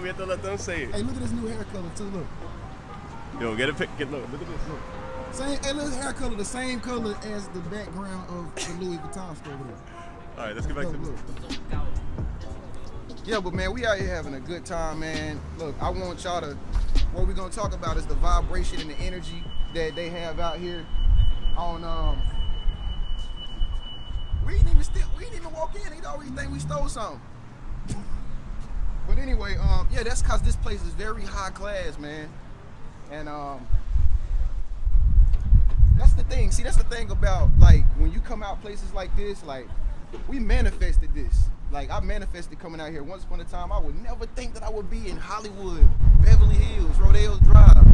We have to let them say it. Hey, look at this new hair color too. Look. Yo, get a pic. Look at this. Look. Same. Hey, look, hair color, the same color as the background of the Louis Vuitton store over there. All right, let's get back to this. Yeah, but man, we out here having a good time, man. Look, I want y'all to. What we're gonna talk about is the vibration and the energy that they have out here. On we ain't even walk in. He'd always think we stole something. But anyway, yeah, that's cause this place is very high class, man. And that's the thing. See, that's the thing about like when you come out places like this, like we manifested this. Like I manifested coming out here. Once upon a time, I would never think that I would be in Hollywood, Beverly Hills, Rodeo Drive.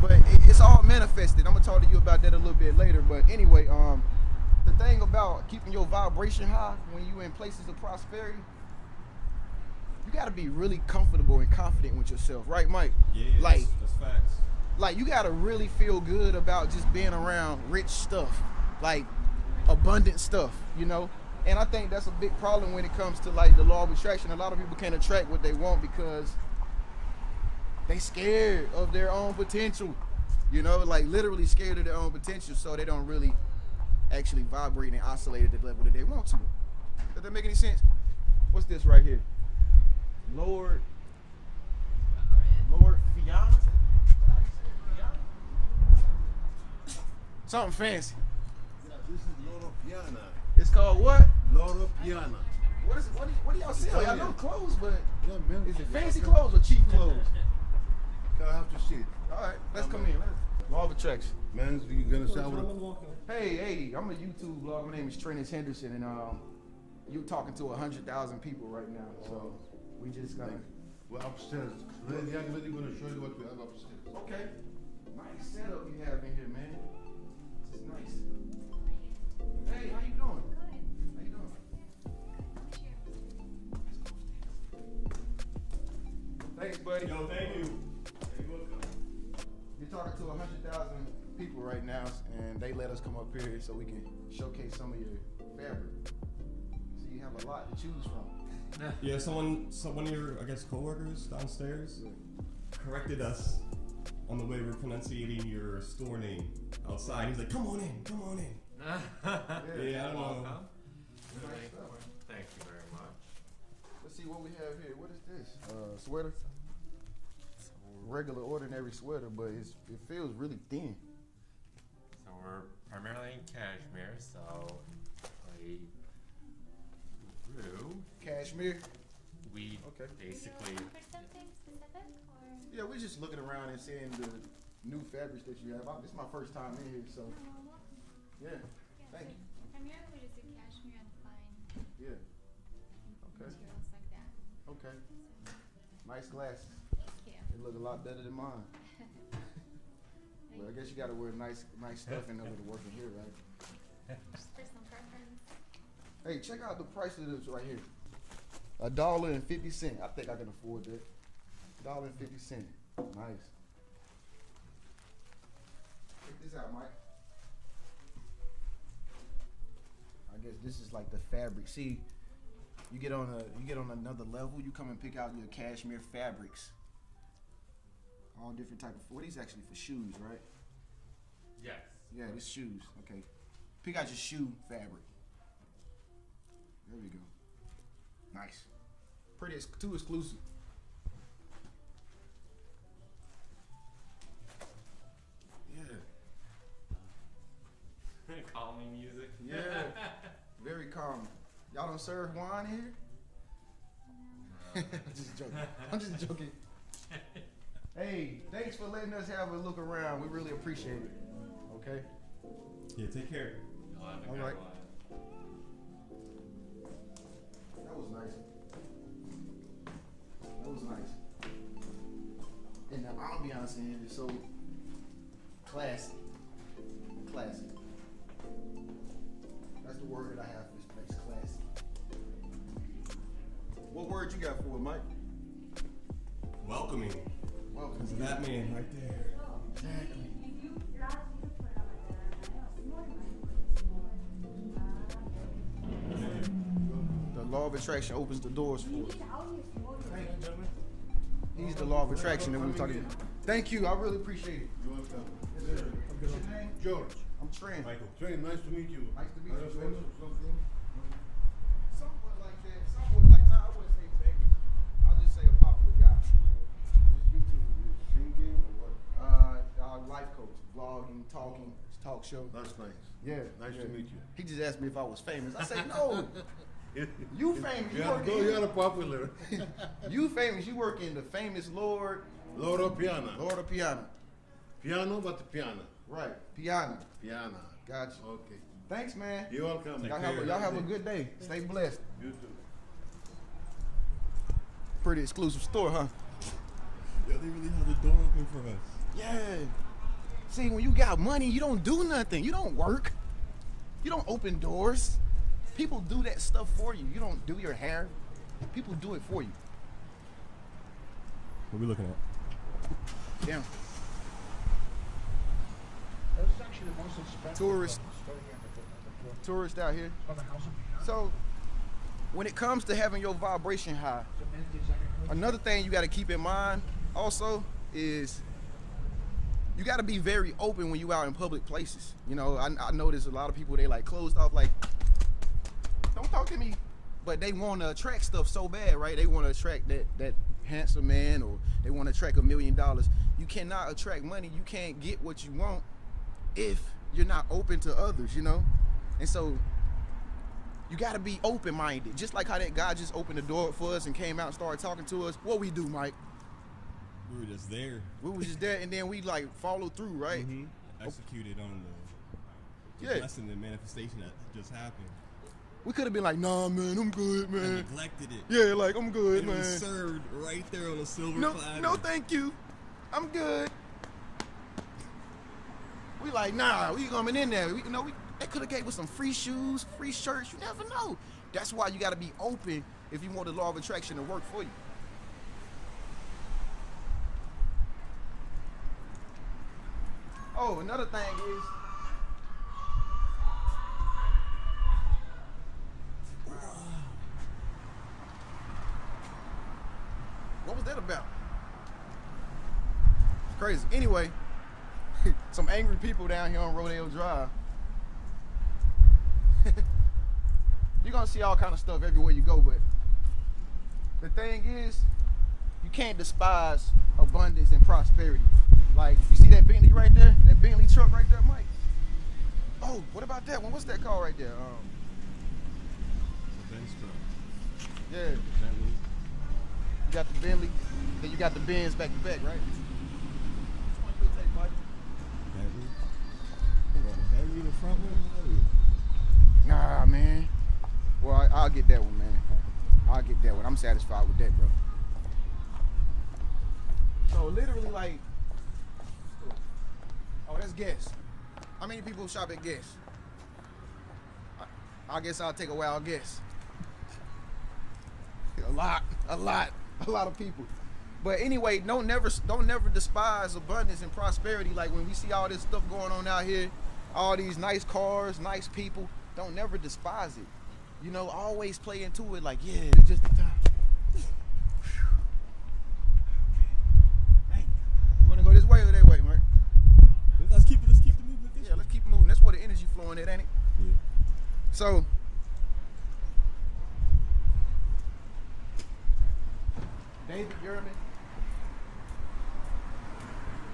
But it's all manifested. I'm gonna talk to you about that a little bit later. But anyway, the thing about keeping your vibration high when you in places of prosperity, you gotta be really comfortable and confident with yourself, right, Mike? Yeah, like that's facts. Like you gotta really feel good about just being around rich stuff, like abundant stuff, you know. And I think that's a big problem when it comes to like the law of attraction. A lot of people can't attract what they want because they scared of their own potential, you know, like literally scared of their own potential, so they don't really actually vibrate and oscillate at the level that they want to. Does that make any sense? What's this right here? Lord Piana? Something fancy. This is Loro Piana. It's called what? Loro Piana. What do y'all sell? Y'all know clothes, but Yeah, man. is it fancy clothes or cheap clothes? Gotta have to see it. All right, let's come in. Law of attraction. Man, you gonna shower with a... Hey, I'm a YouTube blog. My name is Trenius Henderson, and you're talking to 100,000 people right now. So we just got. We're upstairs. The young lady gonna show you what we have upstairs. Okay. Nice setup you have in here, man. This is nice. Hey, how you doing? How you doing? Thanks, buddy. Yo, thank you. You're welcome. You're talking to 100,000 people right now, and they let us come up here so we can showcase some of your fabric. So you have a lot to choose from. Yeah, one of your, I guess, coworkers downstairs corrected us on the way we're pronunciating your store name outside. He's like, come on in. Yeah, I don't know. Nice stuff. Thank you very much. Let's see what we have here. What is this? Sweater? Regular, ordinary sweater, but it feels really thin. So we're primarily in cashmere, so Thru. Cashmere? We Okay. basically... For something specific, or? Yeah, we're just looking around and seeing the new fabrics that you have. This is my first time in here, so yeah. Thank you. Primarily we just do cashmere and fine Yeah. Okay. materials like that. Okay. Nice glasses. Thank you. They look a lot better than mine. Well, I guess you gotta wear nice stuff in order to work in here, right? Just personal preference. Hey, check out the price of this right here. $1.50. I think I can afford that. $1.50. Nice. Check this out, Mike. I guess this is like the fabric. See, you get on another level. You come and pick out your cashmere fabrics. All different type of. What these actually for shoes, right? Yes. Yeah, this shoes. Okay. Pick out your shoe fabric. There we go. Nice. Pretty, too exclusive. Yeah. Calming music. Yeah. Very calm. Y'all don't serve wine here? I'm just joking. I'm just joking. Hey, thanks for letting us have a look around. We really appreciate it. Okay? Yeah, take care. You'll have a All good right. one. That was nice. That was nice. And the ambiance in here is so classy. Classy. That's the word that I have for this place, classy. What word you got for it, Mike? Welcoming. Welcome. Because of that man right there. Exactly. The law of attraction opens the doors for us. Thank you, gentlemen. He's the law of attraction that we were talking about. Thank you. I really appreciate it. You're welcome. Yes, sir. What's your name? George. I'm Trent. Michael. Trey, nice to meet you. Nice to meet you, Are George. famous or something? Somewhat like that. Somewhat like, nah, I wouldn't say famous. I'll just say a popular guy. Just YouTube. Singing or what? Life coach, vlogging, talking, talk show. That's nice. Yeah. Nice yeah. to meet you. He just asked me if I was famous. I said, no. You famous. You Yeah, work no, in- you're popular. You famous. You work in the famous Lord Loro Piana. Piana. Piano, but piano. Right. Piana. Piana. Gotcha. Okay. Thanks, man. You're welcome. Take Y'all care. have, y'all have a good day. Stay blessed. You too. Pretty exclusive store, huh? Yeah, they really have the door open for us. Yeah. See, when you got money, you don't do nothing. You don't work. You don't open doors. People do that stuff for you. You don't do your hair. People do it for you. What are we looking at? Damn. This is actually the most expensive Tourist. store here at the Tourists out here. on the House of Piano. So, when it comes to having your vibration high, So minted second. another thing you got to keep in mind also is you got to be very open when you out in public places. You know, I notice a lot of people, they like closed off, like, don't talk to me. But they want to attract stuff so bad, right? They want to attract that handsome man, or they want to attract $1 million. You cannot attract money. You can't get what you want if you're not open to others, you know? And so you got to be open-minded. Just like how that guy just opened the door for us and came out and started talking to us. What we do, Mike? We were just there. We was just there, and then we like followed through, right? Executed on the Yeah. blessing and manifestation that just happened. We could have been like, nah, man, I'm good, And man. neglected it. Yeah, like, I'm good, And it man. was served right there on a silver No, platter. no, thank you. I'm good. We like, nah, we coming in there. They could have gave us some free shoes, free shirts. You never know. That's why you got to be open if you want the law of attraction to work for you. Oh, another thing is, what was that about? It's crazy. Anyway, some angry people down here on Rodeo Drive. You're gonna see all kind of stuff everywhere you go, but the thing is, you can't despise abundance and prosperity. Like, you see that Bentley right there? That Bentley truck right there, Mike? Oh, what about that one? What's that car right there? The Benz truck. Yeah, Bentley. you got the Bentley, then you got the Benz back to back, right? Which one you take, Mike? Bentley. Come on, Bentley the front one? Nah, man. Well, I'll get that one, man. I'll get that one. I'm satisfied with that, bro. So literally, like, oh, that's Guess. How many people shop at Guess? I guess I'll take a wild guess. A lot of people. But anyway, don't never despise abundance and prosperity. Like, when we see all this stuff going on out here, all these nice cars, nice people, don't never despise it. You know, always play into it like, yeah, it's just the time. Hey, you wanna go this way or that way, Mark? Let's keep the movement this Yeah, let's keep moving. That's where the energy flowing at, ain't it? Yeah. So David German.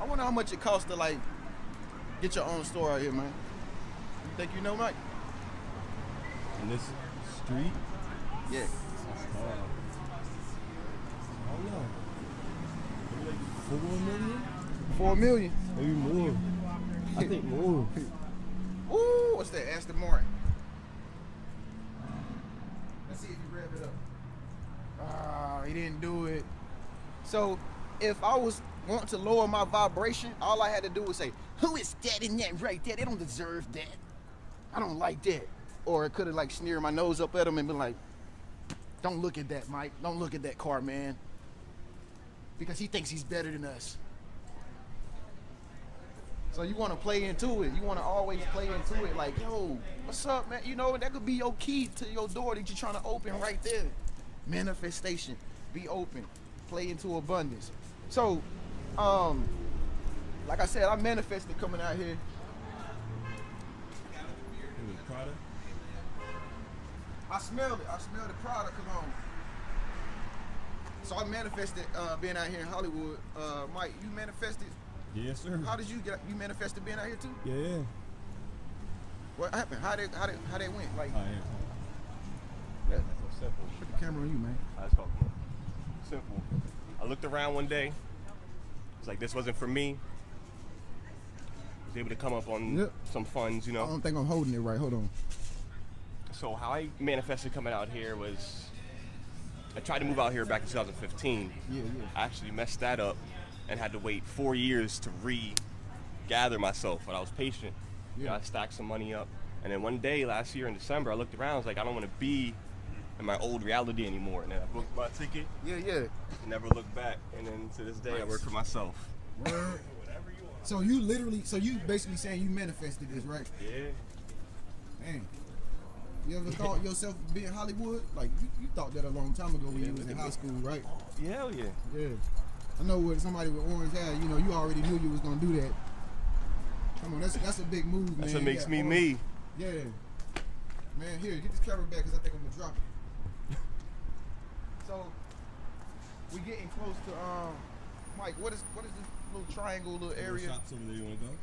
I wonder how much it costs to like get your own store out here, man. You think you know, Mike? In this street? Yeah. I don't know. Maybe like 4 million? 4 million. Maybe more. I think more. Ooh, what's that? Aston Martin. Let's see if he rev it up. Ah, he didn't do it. So, if I was wanting to lower my vibration, all I had to do was say, "Who is that in that right there? They don't deserve that. I don't like that." Or it could have like sneered my nose up at him and been like, "Don't look at that, Mike. Don't look at that car, man. Because he thinks he's better than us." So you want to play into it. You want to always play into it like, yo, what's up, man? You know, that could be your key to your door that you're trying to open right there. Manifestation. Be open. Play into abundance. So, like I said, I manifested coming out here. It was Prada. I smelled it. I smelled the product cologne. So I manifested being out here in Hollywood. Mike, you manifested? Yes, sir. How did you get? You manifested being out here too? Yeah. What happened? How they went? Like, Yeah. Simple. put the camera on you, man. That's all. Simple. I looked around one day. It's like this wasn't for me. Was able to come up on some funds, you I know. don't think I'm holding it right. Hold on. So how I manifested coming out here was, I tried to move out here back in 2015. Yeah. I actually messed that up and had to wait 4 years to regather myself, but I was patient. Yeah. I stacked some money up, and then one day last year in December, I looked around. I was like, I don't want to be in my old reality anymore. And then I booked my ticket. Yeah. Never looked back. And then to this day, I work for myself. Word. So you basically saying you manifested this, right? Yeah. Man. You ever thought yourself being Hollywood? Like you thought that a long time ago when you was in high school, right? Hell yeah. Yeah. I know with somebody with orange hair, you know, you already knew you was gonna do that. Come on, that's a big move, man. That's what makes me orange. me. Yeah. Man, here, get this camera back because I think I'm gonna drop it. So we getting close to Mike, what is this little triangle little area? Shops over there, you wanna go?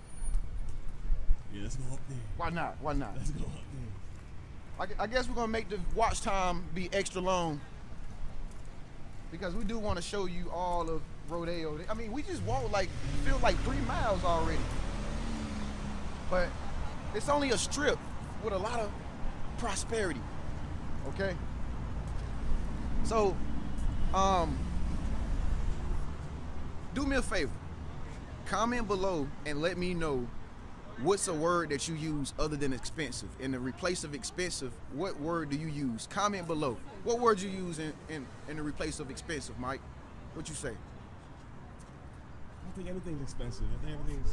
Yeah, let's go up there. Why not? Let's go up there. I guess we're gonna make the watch time be extra long because we do want to show you all of Rodeo. I mean, we just walked feel like 3 miles already, but it's only a strip with a lot of prosperity. Okay. So, do me a favor. Comment below and let me know what's a word that you use other than expensive. In the replace of expensive, what word do you use? Comment below. What word you use in the replace of expensive, Mike? What you say? I don't think everything's expensive. I think everything's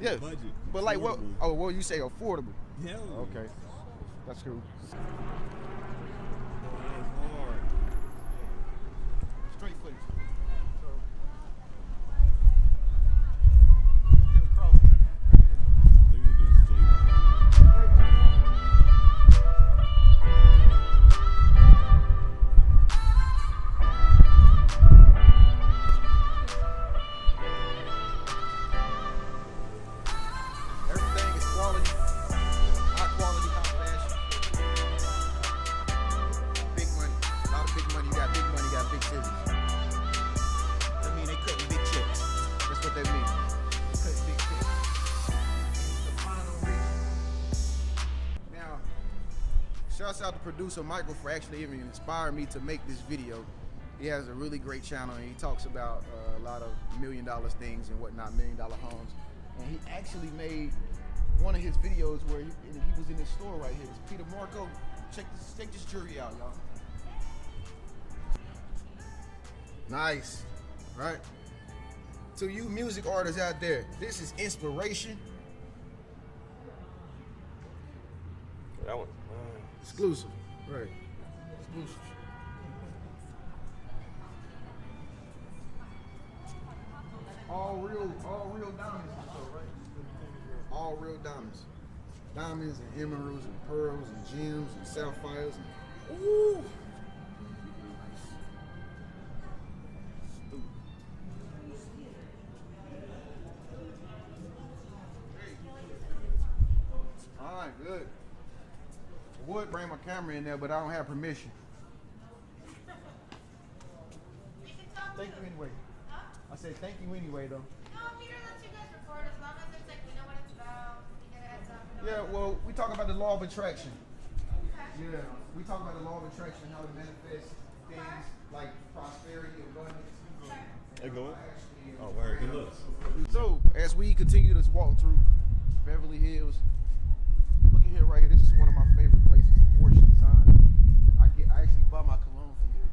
in the budget. But like what? Affordable. Oh, what you say? Affordable. Hell yeah. Okay, that's cool. Hard. Straight footage. Still crossing. Look at this, Jay. Everything is quality, high quality, high fashion. Big money, a lot of big money. You got big money, got big scissors. That mean they cutting big checks. That's what that means. They cutting big checks. The final reason. Now, shouts out to producer Michael for actually even inspiring me to make this video. He has a really great channel and he talks about a lot of $1 million things and whatnot, $1 million homes. And he actually made one of his videos where he was in this store right here. It's Peter Marco. Check this jewelry out, y'all. Nice, right? To you music artists out there, this is inspiration. That one. Exclusive, right? Exclusive. All real diamonds, right? All real diamonds. diamonds and emeralds and pearls and gems and sapphires. And, ooh. All right, good. I would bring my camera in there, but I don't have permission. Thank you anyway. Huh? I said thank you anyway, though. No, Peter lets you guys record as long as it's like we know what it's about. We get a heads up. Yeah, well, we talk about the law of attraction. Okay. Yeah, we talk about the law of attraction, how it manifests things like prosperity, abundance. Hey, go on. Oh, where good looks. So, as we continue this walk through Beverly Hills, look at here right here. This is one of my favorite places, Porsche design. I actually buy my cologne from here.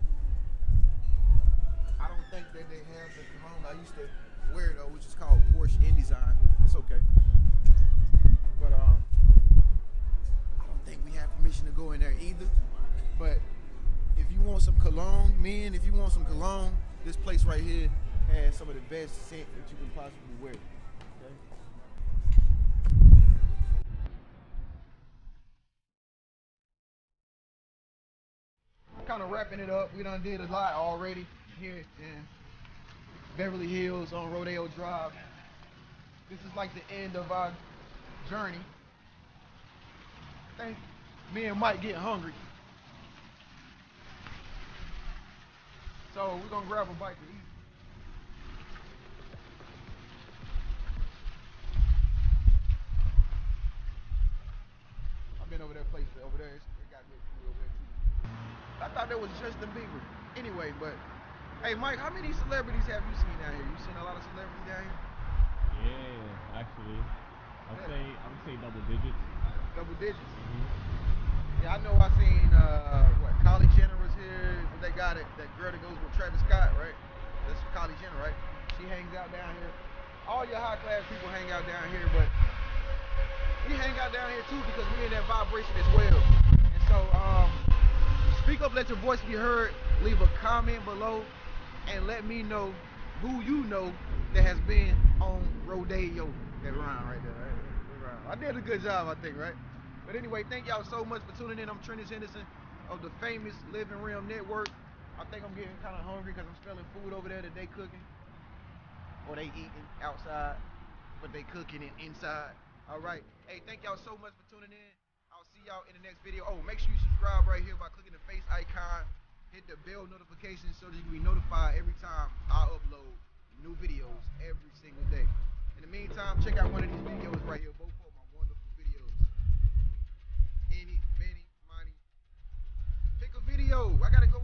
I don't think that they have the cologne I used to wear though, which is called Porsche InDesign. It's okay. But I don't think we have permission to go in there either. But if you want some cologne, men, if you want some cologne, this place right here has some of the best scent that you can possibly wear. Okay? Kind of wrapping it up. We done did a lot already here in Beverly Hills on Rodeo Drive. This is like the end of our journey. I think me and Mike getting hungry. So we're gonna grab a bite to eat. I've been over that place over there. They got good food over there too. I thought that was Justin Bieber. Anyway, but hey Mike, how many celebrities have you seen down here? You seen a lot of celebrities down here? Yeah, actually, I would say double digits. Double digits. Mm-hmm. Yeah, I know I seen what Kylie Jenner was here. They got it. That girl that goes with Travis Scott, right? That's Kylie Jenner, right? She hangs out down here. All your high class people hang out down here, but we hang out down here too because we in that vibration as well. And so, speak up, let your voice be heard. Leave a comment below and let me know who you know that has been on Rodeo. That rhyme right there, right? That rhyme. I did a good job, I think, right? But anyway, thank y'all so much for tuning in. I'm Trenius of the famous Living Realm Network. I think I'm getting kind of hungry because I'm smelling food over there that they cooking. Or they eating outside, but they cooking it inside. All right. Hey, thank y'all so much for tuning in. I'll see y'all in the next video. Oh, make sure you subscribe right here by clicking the face icon. Hit the bell notification so that you can be notified every time I upload new videos every single day. In the meantime, check out one of these videos right here. Both of my wonderful videos. Any, many, money. Pick a video. I gotta go.